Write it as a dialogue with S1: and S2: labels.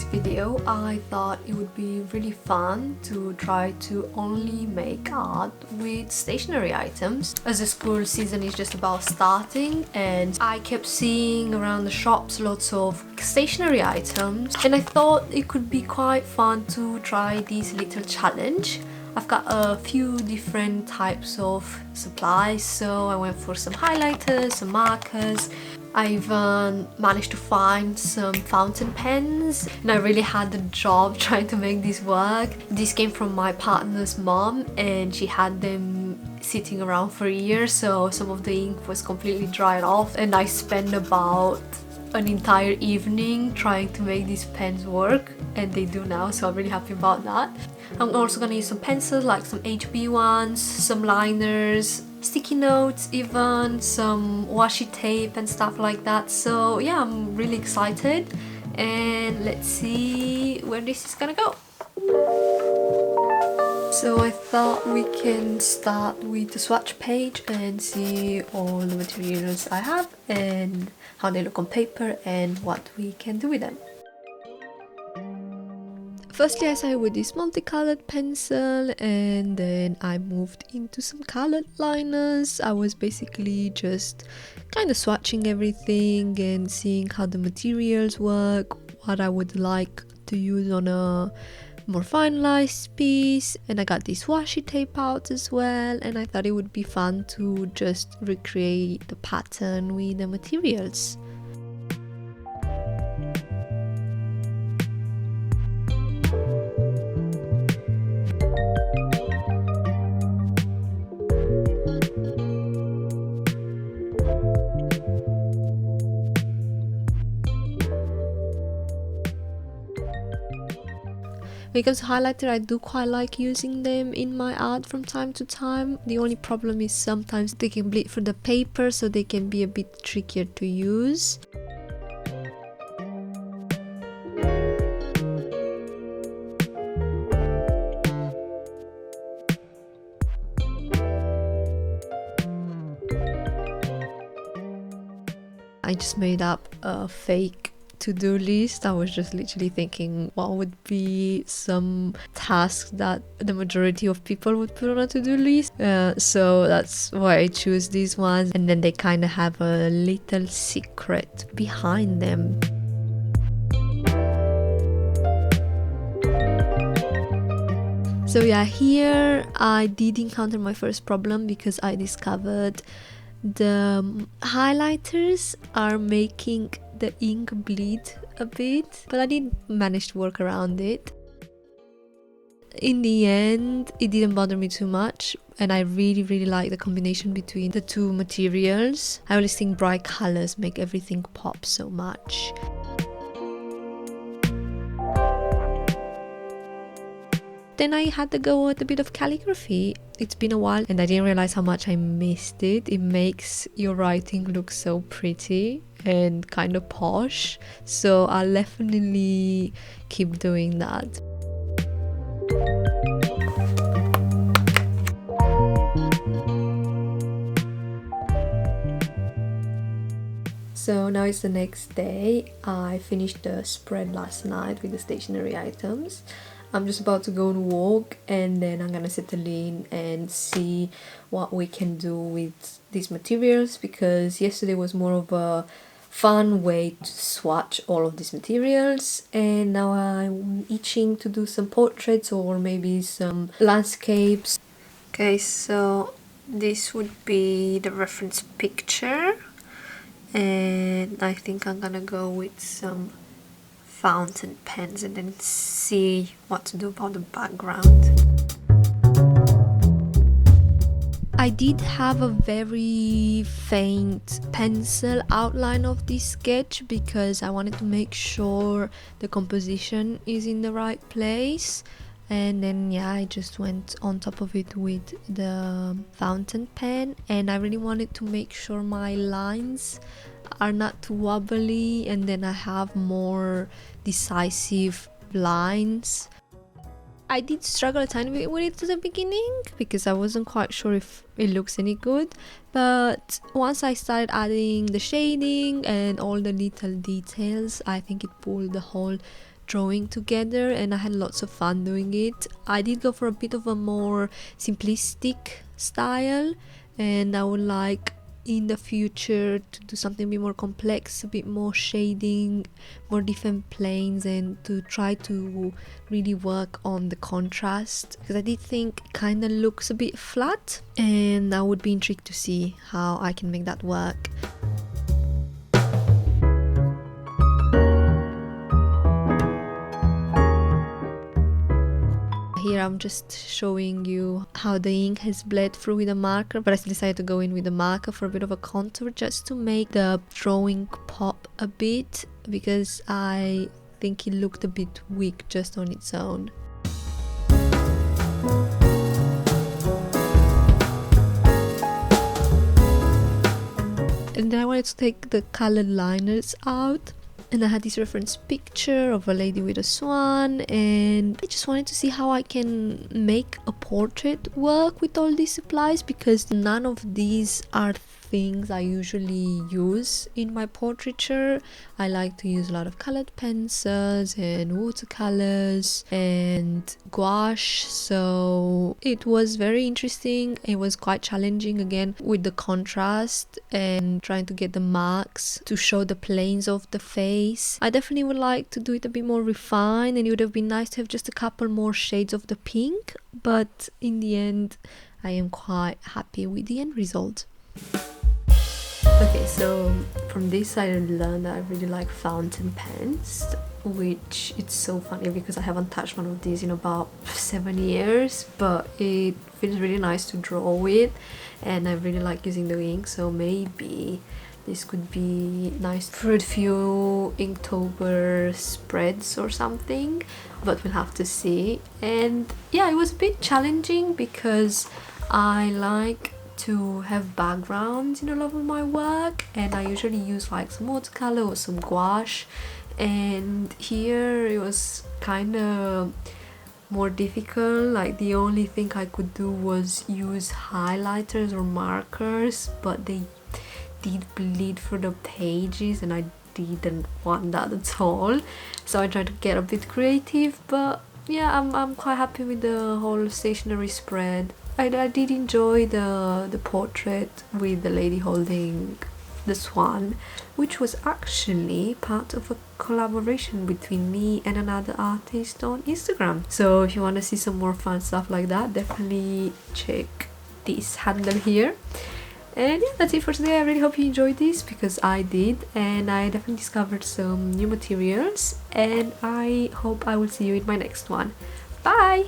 S1: this video, I thought it would be really fun to try to only make art with stationery items, as the school season is just about starting and I kept seeing around the shops lots of stationery items, and I thought it could be quite fun to try this little challenge. I've got a few different types of supplies, so I went for some highlighters, some markers. I even managed to find some fountain pens, and I really had the job trying to make this work. This came from my partner's mom, and she had them sitting around for years, so some of the ink was completely dried off, and I spent about an entire evening trying to make these pens work, and they do now, so I'm really happy about that. I'm also gonna use some pencils, like some HB ones, some liners, sticky notes, even some washi tape and stuff like that. So yeah, I'm really excited, and let's see where this is gonna go. So I thought we can start with the swatch page and see all the materials I have and how they look on paper and what we can do with them. Firstly, I started with this multicolored pencil, and then I moved into some colored liners. I was basically just kind of swatching everything and seeing how the materials work, what I would like to use on a more finalized piece. And I got this washi tape out as well, and I thought it would be fun to just recreate the pattern with the materials. When it comes to highlighter, I do quite like using them in my art from time to time. The only problem is sometimes they can bleed through the paper, so they can be a bit trickier to use. I just made up a fake to-do list. I was just literally thinking what would be some tasks that the majority of people would put on a to-do list. So that's why I choose these ones, and then they kind of have a little secret behind them. So yeah, here I did encounter my first problem because I discovered the highlighters are making the ink bleed a bit, but I did manage to work around it. In the end, it didn't bother me too much, and I really like the combination between the two materials. I always think bright colors make everything pop so much. Then I had to go with a bit of calligraphy. It's been a while and I didn't realize how much I missed it. It makes your writing look so pretty and kind of posh, so I'll definitely keep doing that. So now it's the next day. I finished the spread last night with the stationery items. I'm just about to go and walk, and then I'm gonna settle in and see what we can do with these materials, because yesterday was more of a fun way to swatch all of these materials, and now I'm itching to do some portraits or maybe some landscapes. Okay, so this would be the reference picture, and I think I'm gonna go with some fountain pens and then see what to do about the background. I did have a very faint pencil outline of this sketch because I wanted to make sure the composition is in the right place, and then yeah, I just went on top of it with the fountain pen, and I really wanted to make sure my lines are not too wobbly, and then I have more decisive lines. I did struggle a tiny bit with it at the beginning because I wasn't quite sure if it looks any good, but once I started adding the shading and all the little details, I think it pulled the whole drawing together and I had lots of fun doing it. I did go for a bit of a more simplistic style, and I would like in the future to do something a bit more complex, a bit more shading, more different planes, and to try to really work on the contrast, because I did think it kind of looks a bit flat, and I would be intrigued to see how I can make that work. Here I'm just showing you how the ink has bled through with a marker, but I decided to go in with a marker for a bit of a contour just to make the drawing pop a bit, because I think it looked a bit weak just on its own. And then I wanted to take the colored liners out. And I had this reference picture of a lady with a swan, and I just wanted to see how I can make a portrait work with all these supplies, because none of these are things I usually use in my portraiture. I like to use a lot of colored pencils and watercolors and gouache, so it was very interesting. It was quite challenging again with the contrast and trying to get the marks to show the planes of the face. I definitely would like to do it a bit more refined, and it would have been nice to have just a couple more shades of the pink, but in the end I am quite happy with the end result. Okay, so from this I learned that I really like fountain pens, which it's so funny because I haven't touched one of these in about 7 years, but it feels really nice to draw with and I really like using the ink, so maybe this could be nice for a few Inktober spreads or something, but we'll have to see. And yeah, it was a bit challenging because I like to have backgrounds in a lot of my work, and I usually use like some watercolor or some gouache, and here it was kind of more difficult. Like the only thing I could do was use highlighters or markers, but they did bleed through the pages and I didn't want that at all, so I tried to get a bit creative. But yeah, I'm quite happy with the whole stationery spread. I did enjoy the portrait with the lady holding the swan, which was actually part of a collaboration between me and another artist on Instagram. So if you want to see some more fun stuff like that, definitely check this handle here. And yeah, that's it for today. I really hope you enjoyed this, because I did, and I definitely discovered some new materials, and I hope I will see you in my next one. Bye!